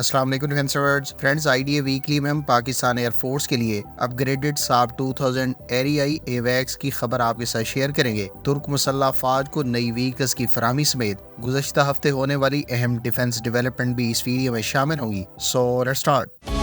अस्सलाम वालेकुम defence lovers friends, IDA weekly में हम पाकिस्तान एयर फोर्स के लिए अपग्रेडेड साब 2000 एरियाई एवैक्स की खबर आपके साथ शेयर करेंगे। तुर्क मुसल्लह अफवाज को नई व्हीकल्स की फराहमी समेत गुज़श्ता हफ्ते होने वाली अहम डिफेंस डेवलपमेंट भी इस वीडियो में शामिल होंगी। So let's start.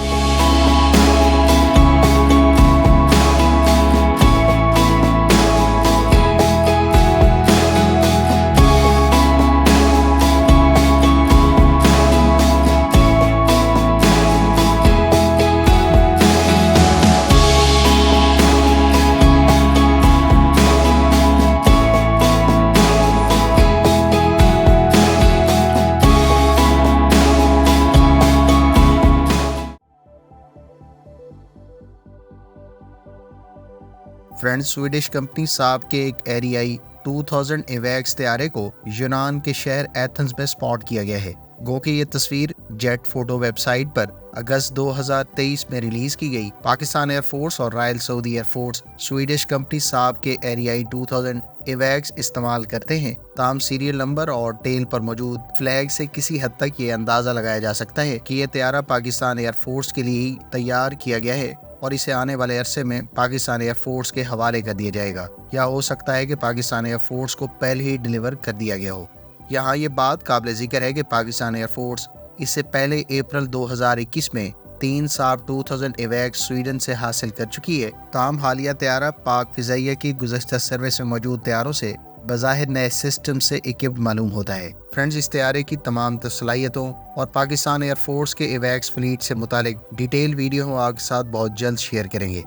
Friends, Swedish company साब के एक एरियाई 2000 एवैक्स तैयारे को यूनान के शहर एथेंस में स्पॉट किया गया है। गो कि ये तस्वीर जेट फोटो वेबसाइट पर अगस्त 2023 में रिलीज की गई। पाकिस्तान एयरफोर्स और royal Saudi air force Swedish company साब के एरियाई 2000 एवैक्स इस्तेमाल करते हैं। ताम सीरियल नंबर और टेल पर मौजूद फ्लैग से किसी हद तक ये अंदाजा लगाया जा सकता है कि यह तैयारा पाकिस्तान एयरफोर्स के लिए ही तैयार किया गया है और इसे आने वाले अरसे में पाकिस्तान एयरफोर्स के हवाले कर दिया जाएगा, या हो सकता है कि पाकिस्तान एयरफोर्स को पहले ही डिलीवर कर दिया गया हो। यहाँ ये बात काबिल जिक्र है कि पाकिस्तान एयरफोर्स इससे पहले अप्रैल 2021 में 3 साब 2000 एवैक्स स्वीडन से हासिल कर चुकी है। ताम हालिया तैयारा पाक फिजाइया की गुज़श्ता सर्विस में मौजूद तैयारों से बज़ाहिर नए सिस्टम से इक्विप्ड मालूम होता है। फ्रेंड्स, इस तैयारे की तमाम सलाहियतों और पाकिस्तान एयरफोर्स के एवैक्स फ्लीट से मुतालिक डिटेल वीडियो हम आपके साथ बहुत जल्द शेयर करेंगे।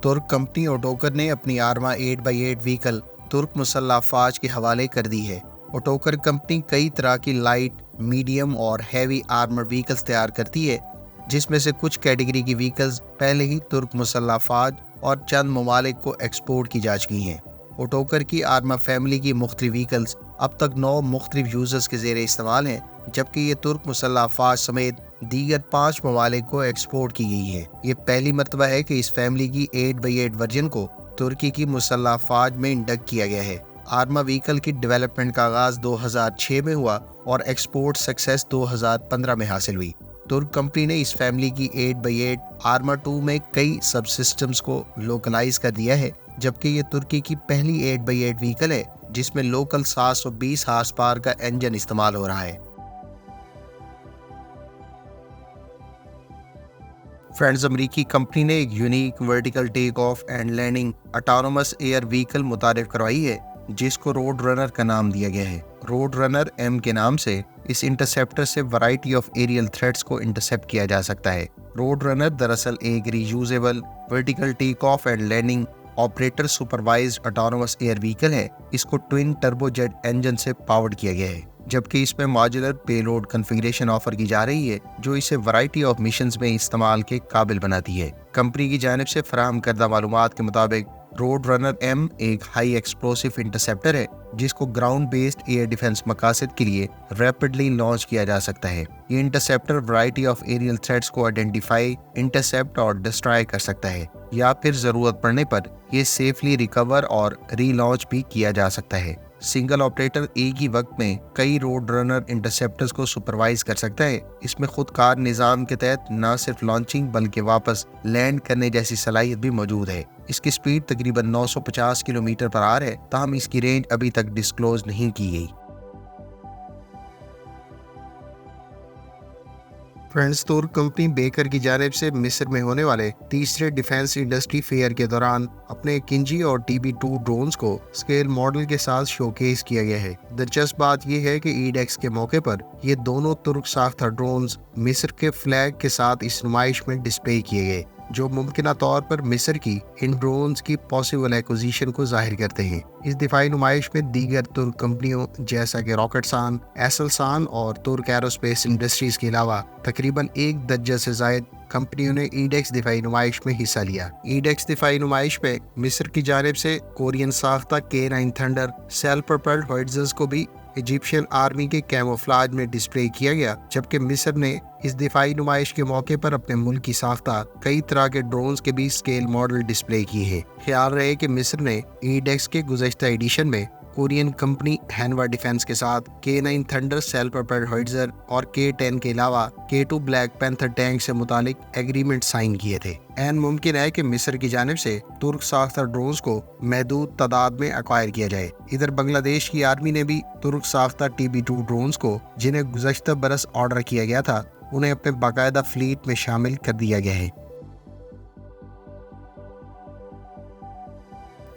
तुर्क कंपनी ओटोकर ने अपनी आर्मा 8x8 व्हीकल तुर्क मुसल्लह अफवाज के हवाले कर दी है। ओटोकर कंपनी कई तरह की लाइट, मीडियम और हैवी आर्मर व्हीकल्स तैयार करती है, जिसमें से कुछ कैटेगरी की व्हीकल्स पहले ही तुर्क मुसल्लह अफवाज और चंद ममालिक को एक्सपोर्ट की जा चुकी हैं। ओटोकर की आर्मा फैमिली की मुख्तलिफ व्हीकल्स अब तक 9 मुख्तलिफ यूजर्स के ज़ेरे इस्तेमाल हैं, जबकि ये तुर्क मुसल्लह अफवाज समेत दीगर 5 ममालिक को एक्सपोर्ट की गई है। ये पहली मरतबा है कि इस फैमिली की 8x8 वर्जन को तुर्की की मुसल्लह अफवाज में इंडक्ट किया गया है। आर्मा व्हीकल की डेवलपमेंट का आगाज 2006 में हुआ और एक्सपोर्ट सक्सेस 2015 में हासिल हुई। तुर्क कंपनी ने इस फैमिली की 8x8 आर्मर 2 में कई सब सिस्टम्स को लोकलाइज कर दिया है, जबकि ये तुर्की की पहली 8x8 व्हीकल है जिसमें लोकल 720 हार्स पावर का इंजन इस्तेमाल हो रहा है। फ्रेंड्स, अमेरिकी कंपनी ने एक unique vertical take off and landing autonomous air vehicle मुतारिफ करवाई है, जिसको रोड रनर का नाम दिया गया है। रोड रनर एम के नाम से इस इंटरसेप्टर से वैरायटी ऑफ एरियल थ्रेट्स को इंटरसेप्ट किया जा सकता है। रोड रनर दरअसल एक reusable vertical take off and landing operator supervised autonomous air vehicle है। इसको ट्विन टर्बोजेट इंजन से पावर्ड किया गया है, जबकि इसमें मॉड्यूलर पेलोड कॉन्फ़िगरेशन ऑफर की जा रही है, जो इसे वैरायटी ऑफ मिशंस में इस्तेमाल के काबिल बनाती है। कंपनी की जानिब से फराहम करदा मालूमात के मुताबिक रोड रनर एम एक हाई एक्सप्लोसिव इंटरसेप्टर है, जिसको ग्राउंड बेस्ड एयर डिफेंस मकासद के लिए रैपिडली लॉन्च किया जा सकता है। ये interceptor variety of aerial threats को आइडेंटिफाई, इंटरसेप्ट और डिस्ट्रॉय कर सकता है, या फिर जरूरत पड़ने पर ये सेफली रिकवर और रीलॉन्च भी किया जा सकता है। सिंगल ऑपरेटर एक ही वक्त में कई रोड रनर इंटरसेप्टर्स को सुपरवाइज कर सकता है। इसमें खुदकार निज़ाम के तहत न सिर्फ लॉन्चिंग बल्कि वापस लैंड करने जैसी सलाहियत भी मौजूद है। इसकी स्पीड तकरीबन 950 किलोमीटर पर आवर है, ताहम इसकी रेंज अभी तक डिस्क्लोज नहीं की गई। फ्रेंड्स, तुर्क कंपनी बेकर की जानिब से मिस्र में होने वाले तीसरे डिफेंस इंडस्ट्री फेयर के दौरान अपने किंजी और TB2 ड्रोन्स को स्केल मॉडल के साथ शोकेस किया गया है। दिलचस्प बात यह है कि ईडेक्स के मौके पर ये दोनों तुर्क साख्ता ड्रोन्स मिस्र के फ्लैग के साथ इस नुमाइश में डिस्प्ले किए गए, जो मुमकिना तौर पर मिस्र की इन ड्रोन्स की पॉसिबल एक्विजिशन को जाहिर करते हैं। इस दिफाई नुमाइश में दीगर तुर्क कंपनियों जैसा कि रॉकेटसान, एसलसान और तुर्क एरोस्पेस इंडस्ट्रीज के अलावा तकरीबन 1 दर्जन से जायद कंपनियों ने ईडेक्स दिफाई नुमाइश में हिस्सा लिया। ईडेक्स दिफाई नुमाइश में मिस्र की जानिब से कोरियन साख्ता K9 Thunder self propelled howitzers को भी इजिप्शियन आर्मी के कैमोफ्लाज में डिस्प्ले किया गया, जबकि मिस्र ने इस दिफाई नुमाइश के मौके पर अपने मुल्क की साख्ता कई तरह के ड्रोन्स के भी स्केल मॉडल डिस्प्ले किए हैं। ख्याल रहे कि मिस्र ने ईडेक्स के गुज़श्ता एडिशन में کورین کمپنی ہینوا ڈیفینس کے ساتھ K9 تھنڈر سیلف پروپیلڈ ہوئٹزر اور K10 کے علاوہ K2 بلیک پینتھر ٹینک سے متعلق ایگریمنٹ سائن کیے تھے۔ عین ممکن ہے کہ مصر کی جانب سے ترک ساختہ ڈرونز کو محدود تعداد میں ایکوائر کیا جائے۔ ادھر بنگلہ دیش کی آرمی نے بھی ترک ساختہ TB2 ڈرونز کو، جنہیں گزشتہ برس آرڈر کیا گیا تھا، انہیں اپنے باقاعدہ فلیٹ میں شامل کر دیا گیا ہے۔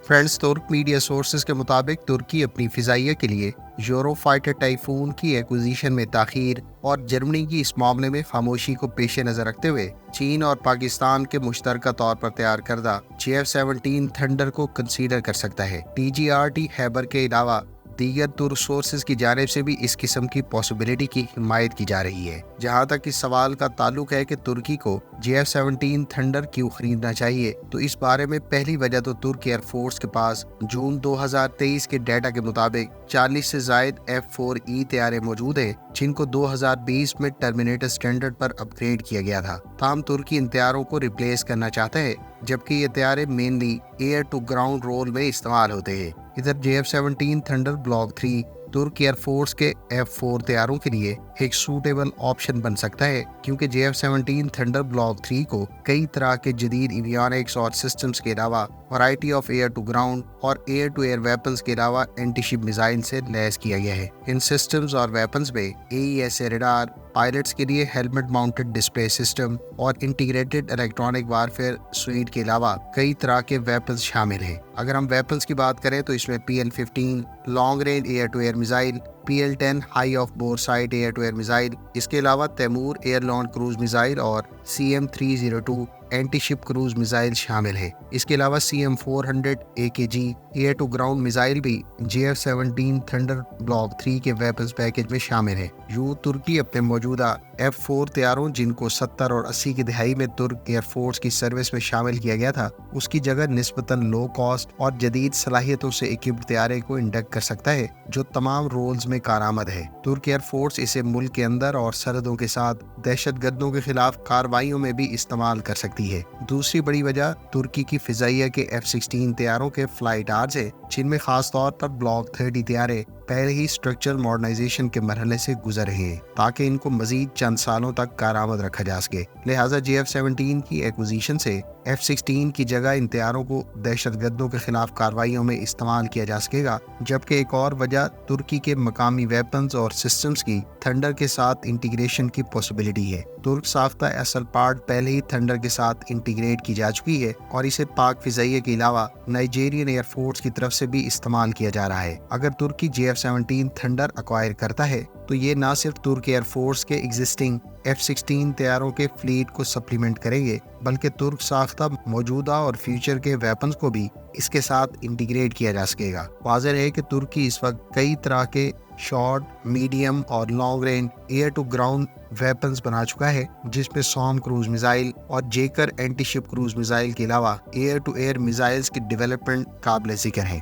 فرینڈز، ترک میڈیا سورسز کے مطابق ترکی اپنی فضائیہ کے لیے یورو فائٹر ٹائفون کی ایکوزیشن میں تاخیر اور جرمنی کی اس معاملے میں خاموشی کو پیش نظر رکھتے ہوئے چین اور پاکستان کے مشترکہ طور پر تیار کردہ JF-17 تھنڈر کو کنسیڈر کر سکتا ہے۔ TGRT خیبر کے علاوہ دیگر ترک سورسز کی جانب سے بھی اس قسم کی پاسبلٹی کی حمایت کی جا رہی ہے۔ جہاں تک اس سوال کا تعلق ہے کہ ترکی کو JF-17 تھنڈر کیوں خریدنا چاہیے، تو اس بارے میں پہلی وجہ تو ترک ایئر فورس کے پاس جون 2023 کے ڈیٹا کے مطابق 40 سے زائد F-4E طیارے موجود ہیں، جن کو 2020 میں ٹرمینیٹر سٹینڈرڈ پر اپ گریڈ کیا گیا تھا۔ تاہم ترکی ان طیاروں کو ریپلیس کرنا چاہتا ہے، جبکہ یہ طیارے mainly air to ground role میں استعمال ہوتے ہیں۔ ادھر JF-17 تھنڈر بلاک 3 ترک ایئر فورس کے F-4 طیاروں کے لیے ایک سوٹیبل آپشن بن سکتا ہے، کیونکہ JF-17 تھنڈر بلاک 3 کو کئی طرح کے جدید ایویونکس اور سسٹمز کے علاوہ variety of air to ground اور ایئر ٹو ایئر ویپنز کے علاوہ اینٹی شپ میزائل سے لیس کیا گیا ہے۔ ان سسٹمز اور ویپنز میں AESA ریڈار، پائلٹس کے لیے ہیلمٹ ماؤنٹڈ ڈسپلے سسٹم اور انٹیگریٹڈ الیکٹرانک وارفیئر سویٹ کے علاوہ کئی طرح کے ویپنز شامل ہیں۔ اگر ہم ویپنز کی بات کریں تو اس میں PL-15 long range air to air missile, PL-10 high off bore sight air to air missile, اس کے علاوہ Taimur air launched cruise missile اور CM-302 اینٹی شپ کروز میزائل شامل ہے۔ اس کے علاوہ CM-400 AKG air to ground missile بھی JF-17 تھنڈر بلاک 3 کے ویپنز پیکج میں شامل ہے۔ یوں ترکی اپنے موجودہ F-4 طیاروں، جن کو 70 اور 80 کی دہائی میں ترک ایئر فورس کی سروس میں شامل کیا گیا تھا، اس کی جگہ نسبتاً لو کاسٹ اور جدید صلاحیتوں سے اکوپڈ طیارے کو انڈکٹ کر سکتا ہے، جو تمام رولز میں کارآمد ہے۔ ترک ایئر فورس اسے ملک کے اندر اور سرحدوں کے ساتھ دہشت گردوں کے خلاف کارروائیوں میں بھی استعمال کر سکتی ہے۔ دوسری بڑی وجہ ترکی کی فضائیہ کے F-16 طیاروں کے فلائٹ آرز ہے، جن میں خاص طور پر بلاک 30 طیارے پہلے ہی اسٹرکچر ماڈرنائزیشن کے مرحلے سے گزر رہے ہیں، تاکہ ان کو مزید چند سالوں تک کارآمد رکھا جا سکے۔ لہٰذا JF-17 کی ایکوزیشن سے F-16 کی جگہ ان طیاروں کو دہشت گردوں کے خلاف کارروائیوں میں استعمال کیا جا سکے گا، جبکہ ایک اور وجہ ترکی کے مقامی ویپنز اور سسٹمز کی تھنڈر کے ساتھ انٹیگریشن کی پاسبلٹی ہے۔ ترک ساختہ اصل پارٹ پہلے ہی تھنڈر کے ساتھ انٹیگریٹ کی جا چکی ہے اور اسے پاک فضائیہ کے علاوہ نائجیرین ایئر فورس کی طرف سے بھی استعمال کیا جا رہا ہے۔ اگر ترکی JF-17 تھنڈر ایکوائر کرتا ہے تو یہ نہ صرف ترک ایئر فورس کے ایگزسٹنگ F-16 طیاروں کے فلیٹ کو سپلیمنٹ کریں گے، بلکہ ترک ساختہ موجودہ اور فیوچر کے ویپنز کو بھی اس کے ساتھ انٹیگریٹ کیا جا سکے گا۔ واضح ہے کہ ترکی اس وقت کئی طرح کے شارٹ، میڈیم اور long range air to ground weapons بنا چکا ہے، جس میں سوم کروز میزائل اور جیکر اینٹی شپ کروز میزائل کے علاوہ ایئر ٹو ایئر میزائلز کی ڈیولپمنٹ قابل ذکر ہے۔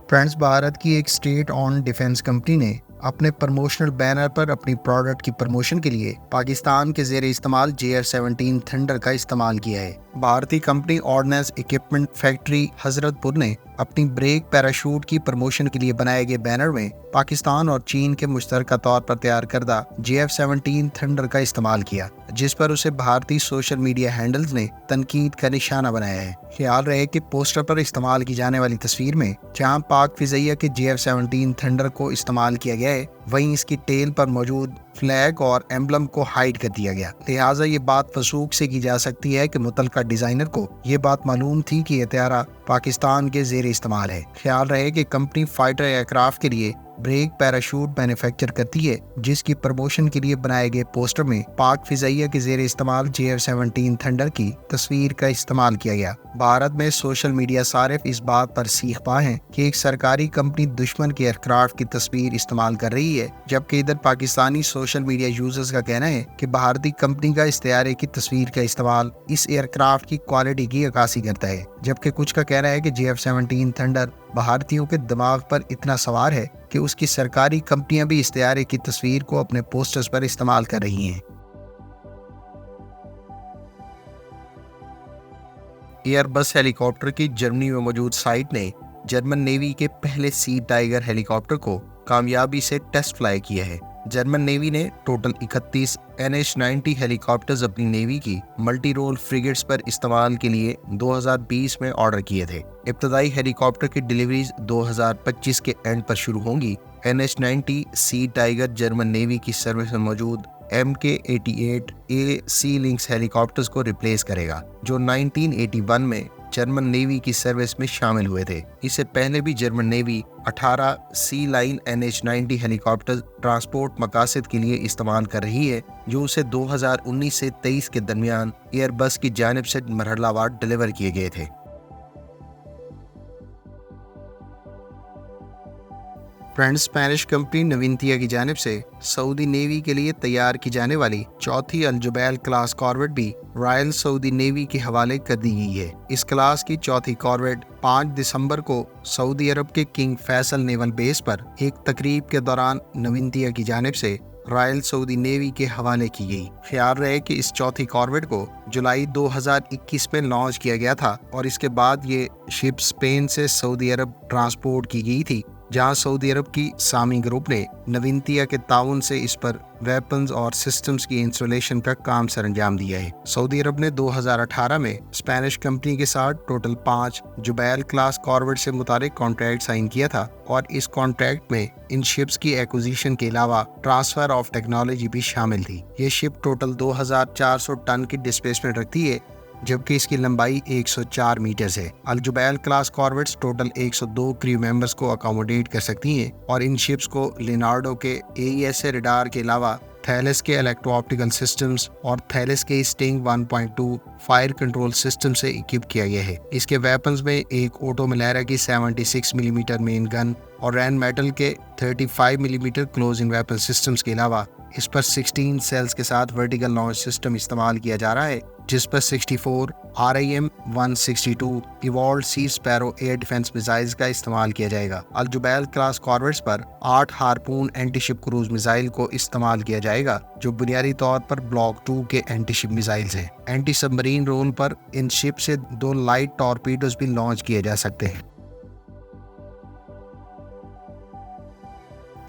فرینڈز، بھارت کی ایک اسٹیٹ آن ڈیفنس کمپنی نے اپنے پروموشنل بینر پر اپنی پروڈکٹ کی پروموشن کے لیے پاکستان کے زیر استعمال JF-17 تھنڈر کا استعمال کیا ہے۔ بھارتی کمپنی آرڈننس اکوپمنٹ فیکٹری حضرت پور نے اپنی بریک پیراشوٹ کی پروموشن کے لیے بنائے گئے بینر میں پاکستان اور چین کے مشترکہ طور پر تیار کردہ JF-17 تھنڈر کا استعمال کیا، جس پر اسے بھارتی سوشل میڈیا ہینڈلز نے تنقید کا نشانہ بنایا ہے۔ خیال رہے کہ پوسٹر پر استعمال کی جانے والی تصویر میں جہاں پاک فضائیہ کے JF-17 تھنڈر کو استعمال کیا گیا ہے، وہیں اس کی ٹیل پر موجود فلیگ اور ایمبلم کو ہائیڈ کر دیا گیا۔ لہٰذا یہ بات وثوق سے کی جا سکتی ہے کہ متعلقہ ڈیزائنر کو یہ بات معلوم تھی کہ یہ طیارہ پاکستان کے زیر استعمال ہے۔ خیال رہے کہ کمپنی فائٹر ایئرکرافٹ کے لیے بریک پیراشوٹ مینوفیکچر کرتی ہے، جس کی پروموشن کے لیے بنائے گئے پوسٹر میں پاک فضائیہ کے زیر استعمال JF-17 تھنڈر کی تصویر کا استعمال کیا گیا۔ بھارت میں سوشل میڈیا صارف اس بات پر سیخ پا ہیں کہ ایک سرکاری کمپنی دشمن کے ایئرکرافٹ کی تصویر استعمال کر رہی ہے، جبکہ ادھر پاکستانی سوشل میڈیا یوزرز کا کہنا ہے کہ بھارتی کمپنی کا اس طیارے کی تصویر کا استعمال اس ایئرکرافٹ کی کوالٹی کی عکاسی کرتا ہے، جبکہ کچھ کا کہنا ہے کہ JF-17 تھنڈر بھارتیوں کے دماغ پر اتنا سوار ہے کہ اس کی سرکاری کمپنیاں بھی اس طیارے کی تصویر کو اپنے پوسٹرز پر استعمال کر رہی ہیں۔ एयर बस हेलीकॉप्टर की जर्मनी में मौजूद साइट ने जर्मन नेवी के पहले सी टाइगर हेलीकॉप्टर को कामयाबी से टेस्ट फ्लाई किया है। जर्मन नेवी ने टोटल 31 NH-90 हेलीकॉप्टर्स अपनी नेवी की मल्टी रोल फ्रिगेट्स पर इस्तेमाल के लिए 2020 में ऑर्डर किए थे। इब्तदाई हेलीकॉप्टर की डिलीवरीज 2025 के एंड पर शुरू होंगी। NH-90 सी टाइगर जर्मन नेवी की सर्विस में मौजूद MK-88A सी लिंक्स हेलीकॉप्टर्स को रिप्लेस करेगा, जो 1981 में जर्मन नेवी की सर्विस में शामिल हुए थे। इससे पहले भी जर्मन नेवी 18 सी लाइन NH-90 हेलीकॉप्टर ट्रांसपोर्ट मकासद के लिए इस्तेमाल कर रही है, जो उसे 2019 से 23 के दरमियान एयरबस की जानिब से मरहलावार डिलीवर किए गए थे। फ्रेंड्स, स्पेनिश कंपनी नविंतिया की जानिब से सऊदी नेवी के लिए तैयार की जाने वाली चौथी अल जुबैल क्लास कॉर्वेट भी रॉयल सऊदी नेवी के हवाले कर दी गई है। इस क्लास की चौथी कॉर्वेट 5 दिसंबर को सऊदी अरब के किंग फैसल नेवल बेस पर एक तकरीब के दौरान नविंतिया की जानिब से रॉयल सऊदी नेवी के हवाले की गई। ख्याल रहे कि इस चौथी कॉर्वेट को जुलाई 2021 में लॉन्च किया गया था और इसके बाद ये शिप स्पेन से सऊदी अरब ट्रांसपोर्ट की गई थी, जहां सऊदी अरब की सामी ग्रुप ने नविंतिया के ताउन से इस पर वेपन्स और सिस्टम्स की इंस्टॉलेशन का काम सरंजाम दिया है। सऊदी अरब ने 2018 में स्पेनिश कंपनी के साथ टोटल 5 जुबैल क्लास कॉर्वेट से मुतालिक कॉन्ट्रैक्ट साइन किया था और इस कॉन्ट्रैक्ट में इन शिप्स की एक्विजिशन के अलावा ट्रांसफर ऑफ टेक्नोलॉजी भी शामिल थी। ये शिप टोटल 2400 टन की डिस्प्लेसमेंट रखती है, जबकि इसकी लंबाई 104 मीटर है। Al Jubail class corvettes total 102 crew members को अकोमोडेट कर सकती हैं और इन शिप्स को लिनार्डो के AESA रडार के अलावा थैलेस के इलेक्ट्रो ऑप्टिकल सिस्टम्स और थैलेस के स्टिंग 1.2 फायर कंट्रोल सिस्टम से इक्विप किया गया है। इसके वेपन्स में एक ऑटो मिलेरा की 76 मिलीमीटर मेन गन और रैन मेटल के 35 मिलीमीटर क्लोजिंग वेपन सिस्टम्स के अलावा इस पर 16 सेल्स के साथ वर्टिकल लॉन्च सिस्टम इस्तेमाल किया जा रहा है, जिस पर 64 RIM-162 इवॉल्व्ड सी स्पैरो एयर डिफेंस मिसाइल्स का इस्तेमाल किया जाएगा। अल जुबैल क्लास कॉर्वेट्स पर 8 harpoon anti ship cruise missile को इस्तेमाल किया जाएगा, जो बुनियादी तौर पर ब्लॉक 2 के एंटी शिप मिसाइल्स हैं। एंटी सबमरीन रोल पर इन शिप से 2 लाइट टॉर्पीडोज भी लॉन्च किए जा सकते हैं।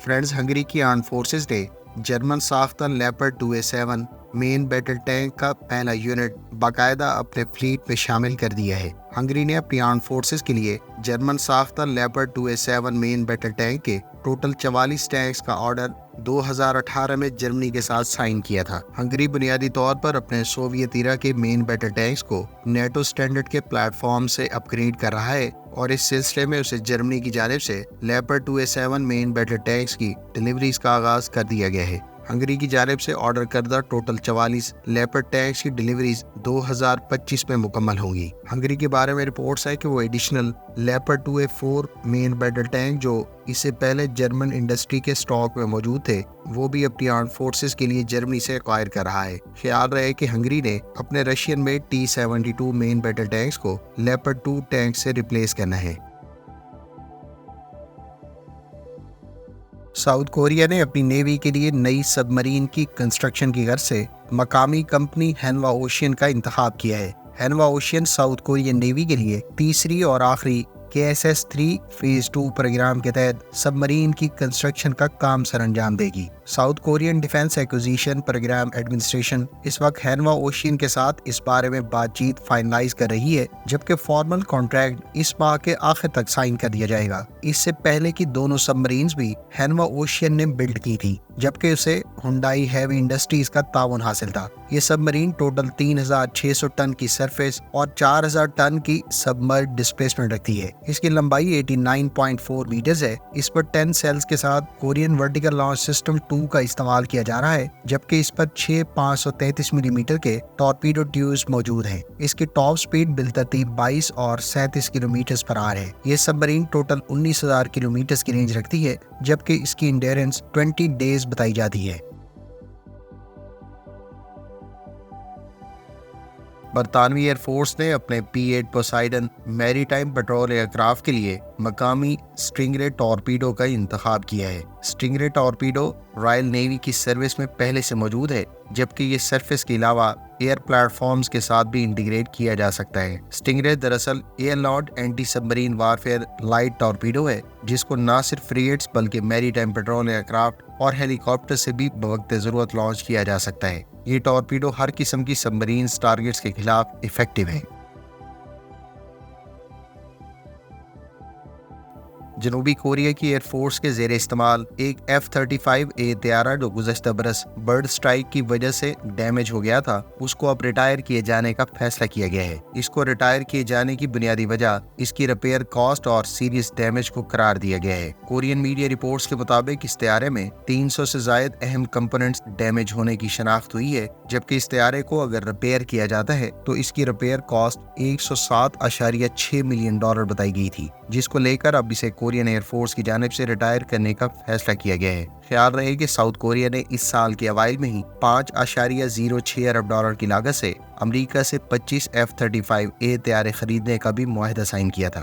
फ्रेंड्स, हंगरी की आर्म्ड फोर्सेस ने जर्मन साख्ता Leopard 2A7 main battle tank का पहला यूनिट बाकायदा अपने फ्लीट में शामिल कर दिया है। हंगरी ने अपनी आर्म्ड फोर्सेस के लिए जर्मन साख्ता Leopard 2A7 main battle tank के टोटल 44 टैंक्स का ऑर्डर 2018 में जर्मनी के साथ साइन किया था। हंगरी बुनियादी तौर पर अपने सोवियत इरा के मेन बैटल टैंक्स को नेटो स्टैंडर्ड के प्लेटफॉर्म से अपग्रेड कर रहा है और इस सिलसिले में उसे जर्मनी की जानिब से leopard 2A7 main battle tanks की डिलीवरीज का आगाज कर दिया गया है। हंगरी की जानिब से ऑर्डर करदा टोटल 44 लेपर्ड टैंक्स की डिलीवरीज 2025 में मुकम्मल होंगी। हंगरी के बारे में रिपोर्ट्स है कि वो additional leopard 2A4 main battle tank जो इससे पहले जर्मन इंडस्ट्री के स्टॉक में मौजूद थे, वो भी अपनी आर्म्ड फोर्सेस के लिए जर्मनी से एक्वायर कर रहा है। ख्याल रहे कि हंगरी ने अपने Russian made T-72 main battle tanks को लेपर्ड 2 टैंक से रिप्लेस करना है। साउथ कोरिया ने अपनी नेवी के लिए नई सबमरीन की कंस्ट्रक्शन की गर्ज से मकामी कंपनी हैनवा ओशियन का इंतखाब किया है। हैनवा ओशियन साउथ कोरियन नेवी के लिए तीसरी और आखिरी KSS-3 फेज 2 प्रोग्राम के तहत सबमरीन की कंस्ट्रक्शन का काम सरअंजाम देगी। South Korean defence acquisition programme administration इस वक्त हैनवा ओशियन के साथ इस बारे में बातचीत फाइनलाइज कर रही है, जबकि फॉर्मल कॉन्ट्रैक्ट इस माह के आखिर तक साइन कर दिया जाएगा। इससे पहले की दोनों सबमरीन्स भी हैनवा ओशियन ने बिल्ड की थी, जबकि उसे हुंडई हैवी इंडस्ट्रीज का ताउन हासिल था। ये सबमरीन टोटल 3600 टन की सरफेस और 4000 टन की सबमर्ज डिस्प्लेसमेंट रखती है। इसकी लंबाई 89.4 मीटर है। इस पर 10 सेल्स के साथ कोरियन वर्टिकल लॉन्च सिस्टम 2 का इस्तेमाल किया जा रहा है, जबकि इस पर 6 533 मिलीमीटर के टॉर्पीडो ट्यूब्स मौजूद हैं। इसकी टॉप स्पीड बिलतरतीब 22 और 37 किलोमीटर पर आवर है। ये सबमरीन टोटल 19,000 किलोमीटर की रेंज रखती है, जबकि इसकी इंडेरेंस 20 डेज बताई जाती है। बरतानवी एयरफोर्स ने अपने P-8 Poseidon maritime petrol aircraft के लिए मकामी स्टिंगरे टॉर्पीडो का इंतखाब किया है। स्टिंगरे टॉर्पीडो रॉयल नेवी की सर्विस में पहले से मौजूद है, जबकि ये सरफेस के अलावा एयर प्लेटफॉर्म्स के साथ भी इंटीग्रेट किया जा सकता है। स्टिंगरे दरअसल air-law and anti submarine warfare light torpedo है, जिसको न सिर्फ फ्रिगेट्स बल्कि मैरीटाइम पेट्रोल एयरक्राफ्ट और हेलीकॉप्टर से भी बवक्त ज़रूरत लॉन्च किया जा सकता है। ये टॉर्पीडो हर किस्म की सबमरीन टारगेट्स के खिलाफ इफेक्टिव है। जनूबी कोरिया की एयरफोर्स के ज़ेरे इस्तेमाल एक F-35A तैयारा जो गुज़श्ता बरस बर्ड स्ट्राइक की वजह से डैमेज हो गया था, उसको अब रिटायर किए जाने का फैसला किया गया है। इसको रिटायर किए जाने की बुनियादी वजह इसकी रिपेयर कॉस्ट और सीरियस डैमेज को करार दिया गया है। कोरियन मीडिया रिपोर्ट्स के मुताबिक इस तैयारे में 300 से ज़ायद अहम कंपोनेंट्स डैमेज होने की शनाख्त हुई है, जबकि इस तैयारे को अगर रिपेयर किया जाता है तो इसकी रिपेयर कॉस्ट $107.6 मिलियन बताई गई थी, जिसको लेकर अब इसे कोरियन एयरफोर्स की जानिब से रिटायर करने का फैसला किया गया है। ख्याल रहे कि साउथ कोरिया ने इस साल के अवाइल में ही $5.06 अरब की लागत से अमेरिका से 25 F-35A तैयारे खरीदने का भी मुआहदा साइन किया था।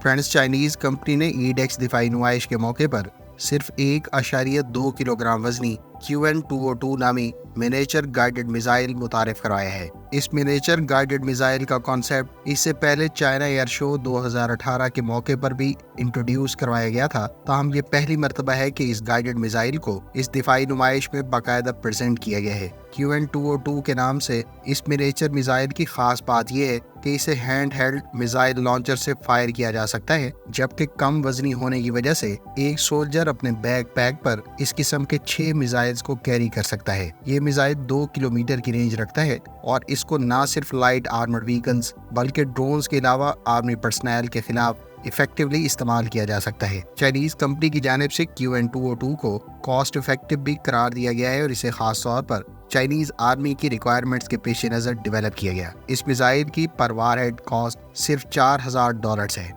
फ्रेंड्स, चाइनीज कंपनी ने ईडेक्स दिफाई नुमाइश के मौके पर सिर्फ 1.2 किलोग्राम वजनी QN-202 नामी मिनिएचर गाइडेड मिसाइल मुतारिफ करवाया है। इस मिनिएचर गाइडेड मिसाइल का कॉन्सेप्ट इससे पहले चाइना एयर शो 2018 के मौके पर भी इंट्रोड्यूस करवाया गया था, ताहम ये पहली मर्तबा है कि इस गाइडेड मिसाइल को इस दिफाई नुमाइश में बाकायदा प्रेजेंट किया गया है। QN-202 के नाम से इस मिनिएचर मिसाइल की खास बात यह है कि इसे हैंड हेल्ड मिसाइल लॉन्चर से फायर किया जा सकता है, जबकि कम वजनी होने की वजह से एक सोल्जर अपने बैकपैक पर इस किस्म के 6 मिसाइल्स को कैरी कर सकता है। ये मिसाइल 2 किलोमीटर की रेंज रखता है और इसको न सिर्फ लाइट आर्मर्ड व्हीकल्स बल्कि ड्रोन्स के अलावा आर्मी पर्सनल के खिलाफ इफेक्टिवली इस्तेमाल किया जा सकता है। चाइनीज कंपनी की जानिब से QN-202 को कॉस्ट इफेक्टिव भी करार दिया गया है और इसे खास तौर पर चाइनीज आर्मी की रिक्वायरमेंट्स के पेश नज़र डेवलप किया गया। इस मिसाइल की पर वारहेड कॉस्ट सिर्फ $4000 है।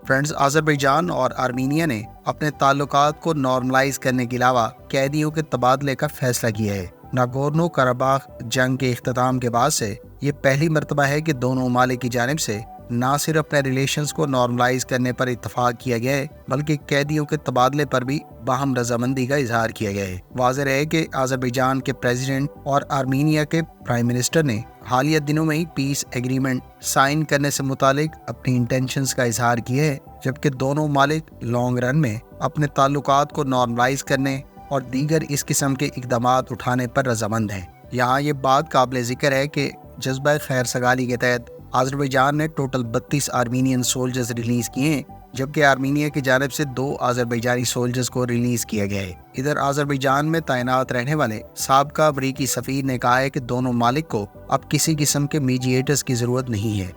फ्रेंड्स, अज़रबैजान और आर्मीनिया ने अपने ताल्लुकात को नॉर्मलाइज करने के अलावा कैदियों के तबादले का फैसला किया है। नागोर्नो कराबाख जंग के इख्तिताम के बाद से ये पहली मर्तबा है कि दोनों ममालिक की जानिब से न सिर्फ अपने रिलेशंस को नॉर्मलाइज करने पर इत्तफाक किया गया है, बल्कि कैदियों के तबादले पर भी बाहम रजामंदी का इजहार किया गया है। वाज़ेह है कि अज़रबैजान के प्रेसिडेंट और आर्मीनिया के प्राइम मिनिस्टर ने हालिया दिनों में ही पीस एग्रीमेंट साइन करने से मुतालिक अपनी इंटेंशंस का इजहार किया है, जबकि दोनों ममालिक लॉन्ग रन में अपने ताल्लुकात को नॉर्मलाइज करने और दीगर इस किस्म के इक़दामात उठाने पर रजामंद हैं। यहाँ ये बात काबिल ज़िक्र है कि जज्बा खैर सगाली के तहत अज़रबैजान ने टोटल 32 आर्मीनियन सोल्जर्स रिलीज किए हैं, जबकि आर्मीनिया की जानिब से 2 अज़रबैजानी सोल्जर्स को रिलीज किया गया है। इधर अज़रबैजान में तैनात रहने वाले साबका अमरीकी सफ़ीर ने कहा है कि दोनों मालिक को अब किसी किस्म के मीडिएटर्स की ज़रूरत नहीं है।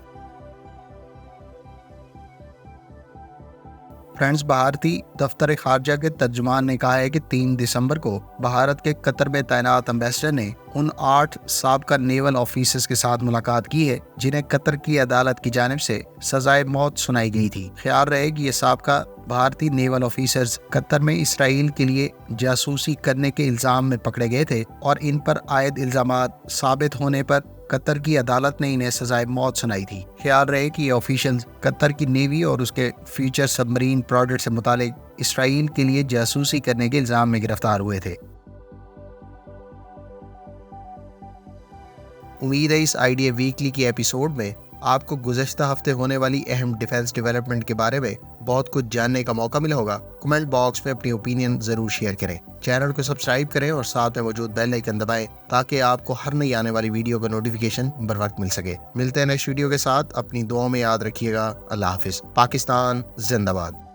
फ्रेंड्स, भारतीय दफ्तर खारजा के तर्जुमान ने कहा है कि 3 दिसंबर को भारत के कतर में तैनात एम्बेसडर ने उन 8 साबका नेवल ऑफिसर्स के साथ मुलाकात की है जिन्हें कतर की अदालत की जानिब से सजाए मौत सुनाई गई थी। ख्याल रहे कि ये साबका भारतीय नेवल ऑफिसर्स कतर में इसराइल के लिए जासूसी करने के इल्जाम में पकड़े गए थे और इन पर आयद इल्जामात साबित होने पर कतर की अदालत ने इन्हें सजाए मौत सुनाई थी। ख्याल रहे कि ये ऑफिशियल्स कतर की नेवी और उसके फ्यूचर सबमरीन प्रोजेक्ट से मुतालिक इसराइल के लिए जासूसी करने के इल्जाम में गिरफ्तार हुए थे। उम्मीद है इस आइडिया वीकली की एपिसोड में आपको गुज़श्ता हफ्ते होने वाली अहम डिफेंस डेवलपमेंट के बारे में बहुत कुछ जानने का मौका मिला होगा। कमेंट बॉक्स में अपनी ओपिनियन जरूर शेयर करें, चैनल को सब्सक्राइब करें और साथ में मौजूद बेल आइकन दबाएं ताकि आपको हर नई आने वाली वीडियो का नोटिफिकेशन बर वक्त मिल सके। मिलते हैं नेक्स्ट वीडियो के साथ, अपनी दुआओं में याद रखिएगा। अल्लाह हाफिज। पाकिस्तान जिंदाबाद।